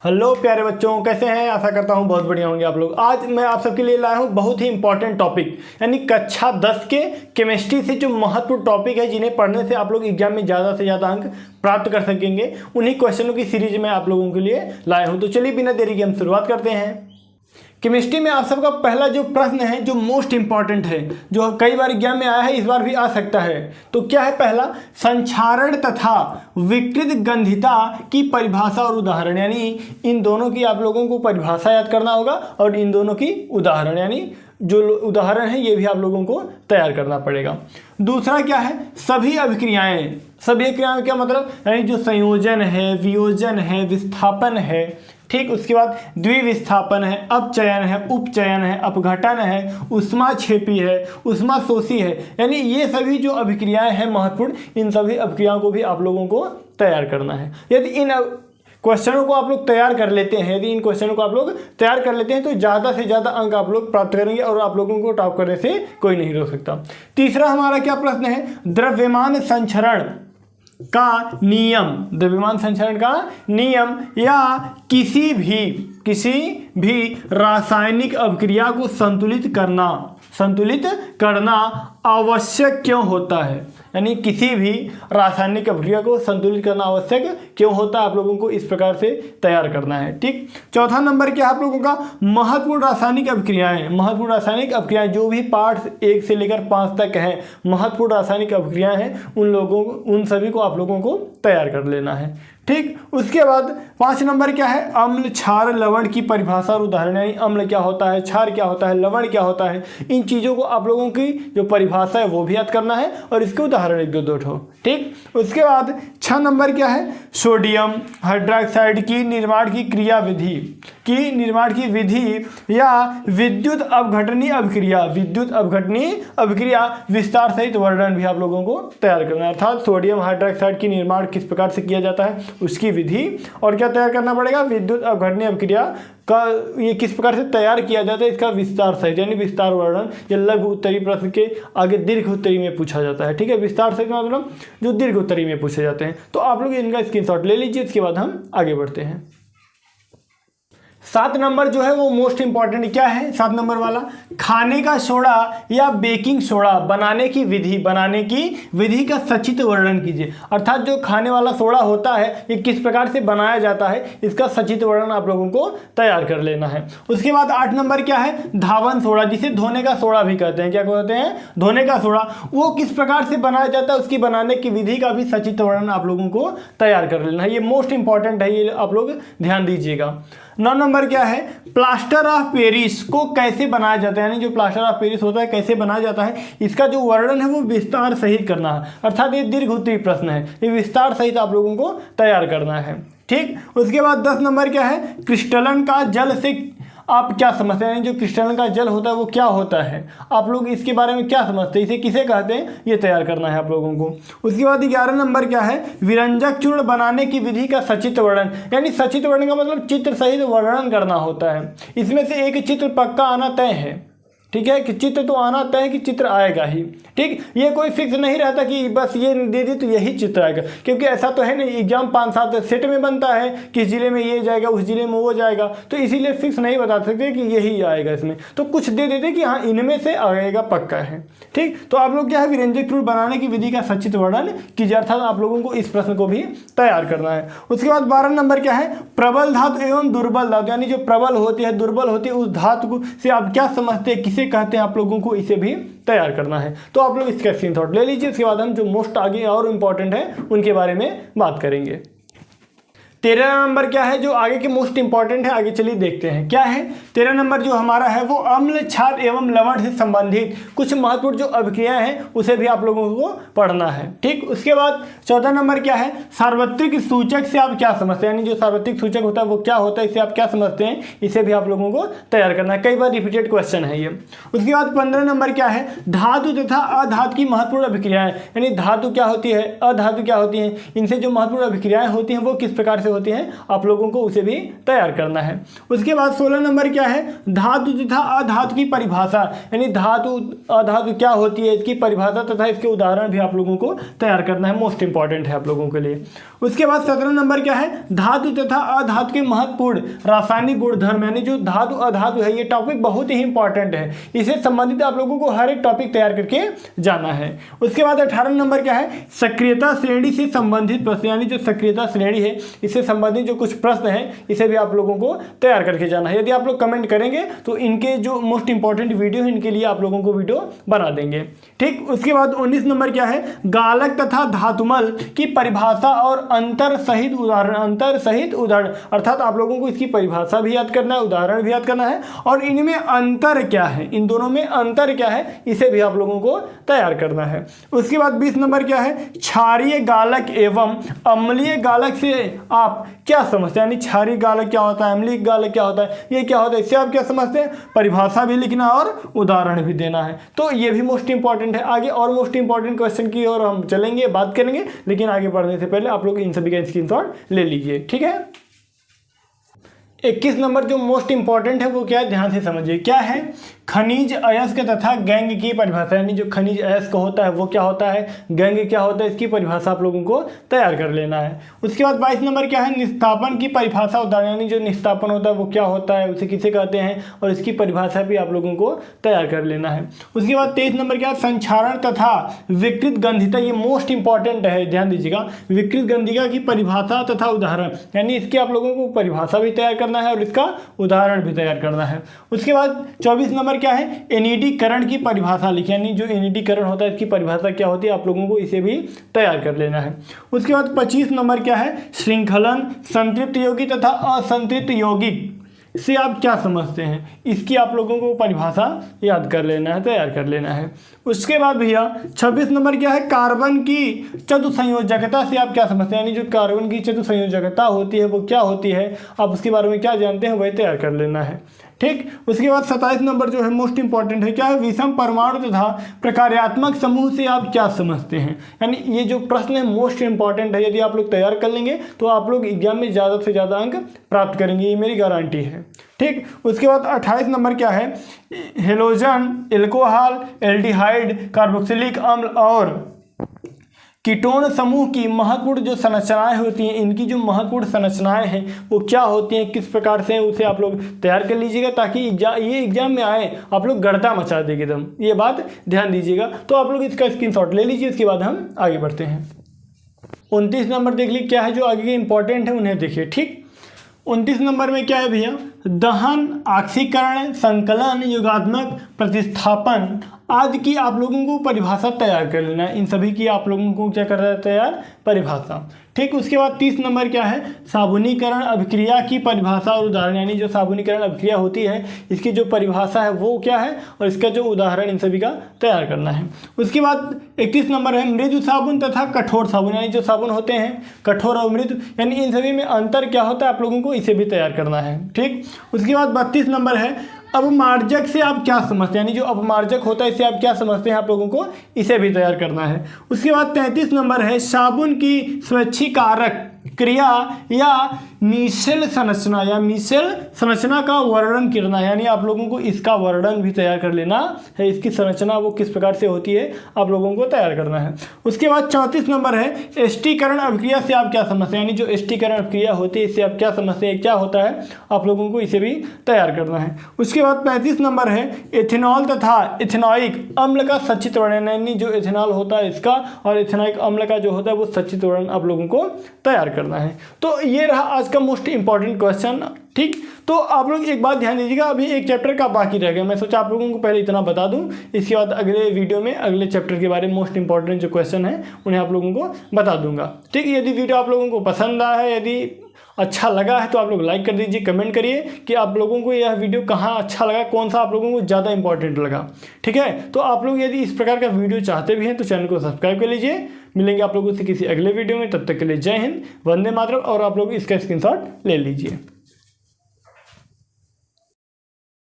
Hello प्यारे बच्चों, कैसे हैं? आशा करता हूं बहुत बढ़िया होंगे आप लोग। आज मैं आप सबके लिए लाया हूं बहुत ही इंपॉर्टेंट टॉपिक, यानी कक्षा 10 के केमिस्ट्री से जो महत्वपूर्ण टॉपिक है, जिन्हें पढ़ने से आप लोग एग्जाम में ज़्यादा से ज़्यादा अंक प्राप्त कर सकेंगे, उन्हीं क्वेश्चनों की सीरीज में आप लोगों के लिए लाया हूँ। तो चलिए बिना देरी के हम शुरुआत करते हैं। केमिस्ट्री में आप सबका पहला जो प्रश्न है, जो मोस्ट इंपॉर्टेंट है, जो कई बार एग्जाम में आया है, इस बार भी आ सकता है। तो क्या है पहला? संक्षारण तथा विकृत गंधिता की परिभाषा और उदाहरण, यानी इन दोनों की आप लोगों को परिभाषा याद करना होगा और इन दोनों की उदाहरण, यानी जो उदाहरण है ये भी आप लोगों को तैयार करना पड़ेगा। दूसरा क्या है? सभी अभिक्रियाएं। सभी अभिक्रियाएं क्या मतलब? यानी जो संयोजन है, वियोजन है, विस्थापन है, ठीक, उसके बाद द्विविस्थापन है, अपचयन है, उपचयन है, अपघटन है, ऊष्माक्षेपी है, ऊष्माशोषी है, यानी ये सभी जो अभिक्रियाएं हैं महत्वपूर्ण, इन सभी अभिक्रियाओं को भी आप लोगों को तैयार करना है। यदि इन क्वेश्चनों को आप लोग तैयार कर लेते हैं, तो ज़्यादा से ज़्यादा अंक आप लोग प्राप्त करेंगे और आप लोगों को टॉप करने से कोई नहीं रोक सकता। तीसरा हमारा क्या प्रश्न है? द्रव्यमान संचरण का नियम। द्रव्यमान संचरण का नियम या किसी भी रासायनिक अभिक्रिया को संतुलित करना आवश्यक क्यों होता है? यानी किसी भी रासायनिक अभिक्रिया को संतुलित करना आवश्यक क्यों होता है, आप लोगों को इस प्रकार से तैयार करना है। ठीक, चौथा नंबर क्या है आप लोगों का? महत्वपूर्ण रासायनिक अभिक्रियाएं, जो भी पार्ट 1 से लेकर 5 तक हैं, महत्वपूर्ण रासायनिक अभिक्रियाएं हैं, उन सभी को आप लोगों को तैयार कर लेना है। ठीक, उसके बाद 5 नंबर क्या है? अम्ल, क्षार, लवण की परिभाषा और उदाहरण, यानी अम्ल क्या होता है, क्षार क्या होता है, लवण क्या होता है, इन चीज़ों को आप लोगों की जो परिभाषा है वो भी याद करना है और इसके उदाहरण 1-2 ठो। ठीक, उसके बाद 6 नंबर क्या है? सोडियम हाइड्रोक्साइड की निर्माण की विधि या विद्युत अपघटनीय अभिक्रिया विस्तार सहित वर्णन भी आप लोगों को तैयार करना है। अर्थात सोडियम हाइड्रोक्साइड की निर्माण किस प्रकार से किया जाता है, उसकी विधि, और क्या तैयार करना पड़ेगा? विद्युत अपघटनीय अभिक्रिया का ये किस प्रकार से तैयार किया जाता है, इसका विस्तार सहित, यानी विस्तार वर्णन। ये लघु उत्तरी प्रश्न के आगे दीर्घ उत्तरी में पूछा जाता है। ठीक है, विस्तार सहित मतलब जो दीर्घ उत्तरी में पूछे जाते हैं। तो आप लोग इनका स्क्रीनशॉट ले लीजिए, इसके बाद हम आगे बढ़ते हैं। 7 नंबर जो है वो मोस्ट इंपॉर्टेंट क्या है? 7 नंबर वाला, खाने का सोडा या बेकिंग सोडा बनाने की विधि का सचित्र वर्णन कीजिए। अर्थात जो खाने वाला सोडा होता है ये किस प्रकार से बनाया जाता है, इसका सचित्र वर्णन आप लोगों को तैयार कर लेना है। उसके बाद 8 नंबर क्या है? धावन सोडा, जिसे धोने का सोडा भी कहते हैं। क्या कहते हैं? धोने का सोडा। वो किस प्रकार से बनाया जाता है, उसकी बनाने की विधि का भी सचित्र वर्णन आप लोगों को तैयार कर लेना है। ये मोस्ट इंपॉर्टेंट है, ये आप लोग ध्यान दीजिएगा। 9 नंबर क्या है? प्लास्टर ऑफ पेरिस को कैसे बनाया जाता है, यानी जो प्लास्टर ऑफ पेरिस होता है कैसे बनाया जाता है, इसका जो वर्णन है वो विस्तार सहित करना है। अर्थात ये दीर्घ उत्तरी प्रश्न है, ये विस्तार सहित आप लोगों को तैयार करना है। ठीक, उसके बाद 10 नंबर क्या है? क्रिस्टलन का जल से आप क्या समझते हैं? जो क्रिस्टलन का जल होता है वो क्या होता है, आप लोग इसके बारे में क्या समझते हैं, इसे किसे कहते हैं, ये तैयार करना है आप लोगों को। उसके बाद 11 नंबर क्या है? विरंजक चूर्ण बनाने की विधि का सचित्र वर्णन, यानी सचित्र वर्णन का मतलब चित्र सहित वर्णन करना होता है। इसमें से एक चित्र पक्का आना तय है। ठीक है, कि चित्र तो आना तय है कि चित्र आएगा ही। ठीक, ये कोई फिक्स नहीं रहता कि बस ये दे दी तो यही चित्र आएगा, क्योंकि ऐसा तो है नहीं, एग्जाम 5-7 सेट में बनता है, किस जिले में ये जाएगा, उस जिले में वो जाएगा, तो इसीलिए फिक्स नहीं बता सकते कि यही आएगा इसमें, तो कुछ दे देते कि हाँ इनमें से आएगा, पक्का है। ठीक, तो आप लोग क्या है? विरंजक चूर्ण बनाने की विधि का सचित्र वर्णन कीजिए, अर्थात आप लोगों को इस प्रश्न को भी तैयार करना है। उसके बाद 12 नंबर क्या है? प्रबल धातु एवं दुर्बल धातु, यानी जो प्रबल होती है, दुर्बल होती है, उस धातु से आप क्या समझते हैं, कहते हैं, आप लोगों को इसे भी तैयार करना है। तो आप लोग इसका स्क्रीनशॉट ले लीजिए, इसके बाद हम जो मोस्ट आगे और इंपॉर्टेंट है उनके बारे में बात करेंगे। 13 नंबर क्या है? जो आगे के मोस्ट इंपॉर्टेंट है, आगे चलिए देखते हैं क्या है। 13 नंबर जो हमारा है वो अम्ल, क्षार एवं लवण से संबंधित कुछ महत्वपूर्ण जो अभिक्रियाएं हैं उसे भी आप लोगों को पढ़ना है। ठीक, उसके बाद 14 नंबर क्या है? सार्वत्रिक सूचक से आप क्या समझते हैं, यानी जो सार्वत्रिक सूचक होता है वो क्या होता है, इसे आप क्या समझते हैं, इसे भी आप लोगों को तैयार करना है। कई बार रिपीटेड क्वेश्चन है ये। उसके बाद 15 नंबर क्या है? धातु तथा अधातु की महत्वपूर्ण अभिक्रियाएं, यानी धातु क्या होती है, अधातु क्या होती है, इनसे जो महत्वपूर्ण अभिक्रियाएं होती हैं वो किस प्रकार से से होती हैं, आप लोगों को उसे भी तैयार करना है। उसके बाद 16 नंबर क्या है, धातु तथा अधातु की परिभाषा, यानी धातु अधातु क्या होती है, इसकी परिभाषा तथा इसके उदाहरण भी आप लोगों को तैयार करना है, मोस्ट इंपॉर्टेंट है आप लोगों के लिए। उसके बाद 17 नंबर क्या है, धातु तथा अधातु के महत्वपूर्ण रासायनिक गुणधर्म, यानी जो धातु अधातु है, ये टॉपिक बहुत ही इंपॉर्टेंट है, इससे संबंधित आप लोगों को हर एक टॉपिक तैयार करके जाना है। उसके बाद 18 नंबर क्या है, सक्रियता श्रेणी से संबंधित प्रश्न, यानी जो सक्रियता श्रेणी है इससे संबंधित जो कुछ प्रश्न है इसे भी आप लोगों को तैयार करके जाना है। यदि आप लोग कमेंट करेंगे तो इनके जो मोस्ट इंपॉर्टेंट वीडियो है इनके लिए आप लोगों को वीडियो बना देंगे, ठीक। उसके बाद 19 नंबर क्या है, गालक तथा धातुमल की परिभाषा और अंतर सहित उदाहरण, अर्थात आप लोगों को इसकी परिभाषा भी याद करना है, उदाहरण भी याद करना है, और इनमें अंतर क्या है, इन दोनों में अंतर क्या है इसे भी आप लोगों को तैयार करना है। उसके बाद 20 नंबर क्या है, क्षारीय गालक एवं अम्लीय गालक से आप क्या समझते हैं, यानी क्षारीय गालक क्या होता है, अम्लीय गालक क्या होता है, ये क्या होता है, इससे आप क्या समझते हैं, परिभाषा भी लिखना और उदाहरण भी देना है। तो ये भी मोस्ट इंपॉर्टेंट है। आगे और मोस्ट इंपॉर्टेंट क्वेश्चन की ओर हम चलेंगे, बात करेंगे, लेकिन आगे बढ़ने से पहले आप लोग इन सभी का स्क्रीनशॉट ले लीजिए, ठीक है। 21 नंबर जो मोस्ट इंपॉर्टेंट है वो क्या है, ध्यान से समझिए, क्या है, खनिज अयस्क तथा गैंग की परिभाषा, यानी जो खनिज अयस्क होता है वो क्या होता है, गैंग क्या होता है, इसकी परिभाषा आप लोगों को तैयार कर लेना है। उसके बाद 22 नंबर क्या है, निस्तापन की परिभाषा उदाहरण, यानी जो निस्तापन होता है वो क्या होता है, उसे किसे कहते हैं, और इसकी परिभाषा भी आप लोगों को तैयार कर लेना है। उसके बाद 23 नंबर क्या है, संक्षारण तथा विकृत गंधिता, ये मोस्ट इंपॉर्टेंट है, ध्यान दीजिएगा, विकृत गंधिका की परिभाषा तथा उदाहरण, यानी इसकी आप लोगों को परिभाषा भी तैयार करना है और इसका उदाहरण भी तैयार करना है। उसके बाद 24 नंबर क्या है, एनिडीकरण की परिभाषा लिखिए, यानी जो एनिडीकरण होता है इसकी परिभाषा क्या होती है, आप लोगों को इसे भी तैयार कर लेना है। उसके बाद 25 नंबर क्या है, श्रृंखलन, संतृप्त यौगिक तथा असंतृप्त यौगिक से आप क्या समझते हैं, इसकी आप लोगों को परिभाषा याद कर लेना है, तैयार कर लेना है। उसके बाद भैया 26 नंबर क्या है, कार्बन की चतुसंयोजकता से आप क्या समझते हैं, यानी जो कार्बन की चतुसंयोजकता होती है वो क्या होती है, आप उसके बारे में क्या जानते हैं वही तैयार कर लेना है, ठीक। उसके बाद 27 नंबर जो है मोस्ट इंपॉर्टेंट है, क्या है, विषम परमाणु तथा प्रकार्यात्मक समूह से आप क्या समझते हैं, यानी ये जो प्रश्न है मोस्ट इंपॉर्टेंट है, यदि आप लोग तैयार कर लेंगे तो आप लोग एग्जाम में ज़्यादा से ज़्यादा अंक प्राप्त करेंगे, ये मेरी गारंटी है, ठीक। उसके बाद 28 नंबर क्या है, हेलोजन, एल्कोहल, एल्डिहाइड, कार्बोक्सिलिक अम्ल और कीटोन समूह की महत्वपूर्ण जो संरचनाएं होती हैं, इनकी जो महत्वपूर्ण संरचनाएं हैं वो क्या होती हैं, किस प्रकार से उसे आप लोग तैयार कर लीजिएगा, ताकि ये एग्जाम में आए आप लोग गर्दा मचा देंगे एकदम, ये बात ध्यान दीजिएगा। तो आप लोग इसका स्क्रीनशॉट ले लीजिए, उसके बाद हम आगे बढ़ते हैं। 29 नंबर देख लीजिए क्या है, जो आगे के इंपॉर्टेंट है उन्हें देखिए, ठीक। 29 नंबर में क्या है भैया, दहन, ऑक्सीकरण, संकलन, योगात्मक प्रतिस्थापन आदि की आप लोगों को परिभाषा तैयार कर लेना है। इन सभी की आप लोगों को क्या कर रहा है, तैयार परिभाषा, ठीक। उसके बाद 30 नंबर क्या है, साबुनीकरण अभिक्रिया की परिभाषा और उदाहरण, यानी जो साबुनीकरण अभिक्रिया होती है इसकी जो परिभाषा है वो क्या है और इसका जो उदाहरण, इन सभी का तैयार करना है। उसके बाद 31 नंबर है, मृदु साबुन तथा कठोर साबुन, यानी जो साबुन होते हैं कठोर और मृदु, यानी इन सभी में अंतर क्या होता है आप लोगों को इसे भी तैयार करना है, ठीक। उसके बाद 32 नंबर है, अपमार्जक से आप क्या समझते हैं, यानी जो अपमार्जक होता है इससे आप क्या समझते हैं, आप लोगों को इसे भी तैयार करना है। उसके बाद 33 नंबर है, साबुन की स्वच्छीकारक क्रिया या मिशेल संरचना का वर्णन करना है, यानी आप लोगों को इसका वर्णन भी तैयार कर लेना है, इसकी संरचना वो किस प्रकार से होती है आप लोगों को तैयार करना है। उसके बाद 34 नंबर है, एस्टीकरण अभिक्रिया से आप क्या समझते हैं, यानी जो एस्टीकरण अभिक्रिया होती है इससे आप क्या समझते हैं, क्या होता है, आप लोगों को इसे भी तैयार करना है। उसके बाद 35 नंबर है, एथेनॉल तथा इथेनॉइक अम्ल का सचित वर्णन, यानी जो एथेनॉल होता है इसका और इथेनॉइक अम्ल का जो होता है वो सचित वर्णन आप लोगों को तैयार करना है। तो ये रहा आज का मोस्ट इंपॉर्टेंट क्वेश्चन, ठीक। तो आप लोग एक बात ध्यान दीजिएगा, अभी एक चैप्टर का बाकी रह गया, मैं सोचा आप लोगों को पहले इतना बता दूं, इसके बाद अगले वीडियो में अगले चैप्टर के बारे में मोस्ट इंपॉर्टेंट जो क्वेश्चन है उन्हें आप लोगों को बता दूंगा, ठीक। यदि वीडियो आप लोगों को पसंद आया है, यदि अच्छा लगा है तो आप लोग लाइक कर दीजिए, कमेंट करिए कि आप लोगों को यह वीडियो कहाँ अच्छा लगा, कौन सा आप लोगों को ज़्यादा इंपॉर्टेंट लगा, ठीक है। तो आप लोग यदि इस प्रकार का वीडियो चाहते भी हैं तो चैनल को सब्सक्राइब कर लीजिए। मिलेंगे आप लोगों से किसी अगले वीडियो में, तब तक के लिए जय हिंद, वंदे मातरम, और आप लोग इसका स्क्रीनशॉट ले लीजिए।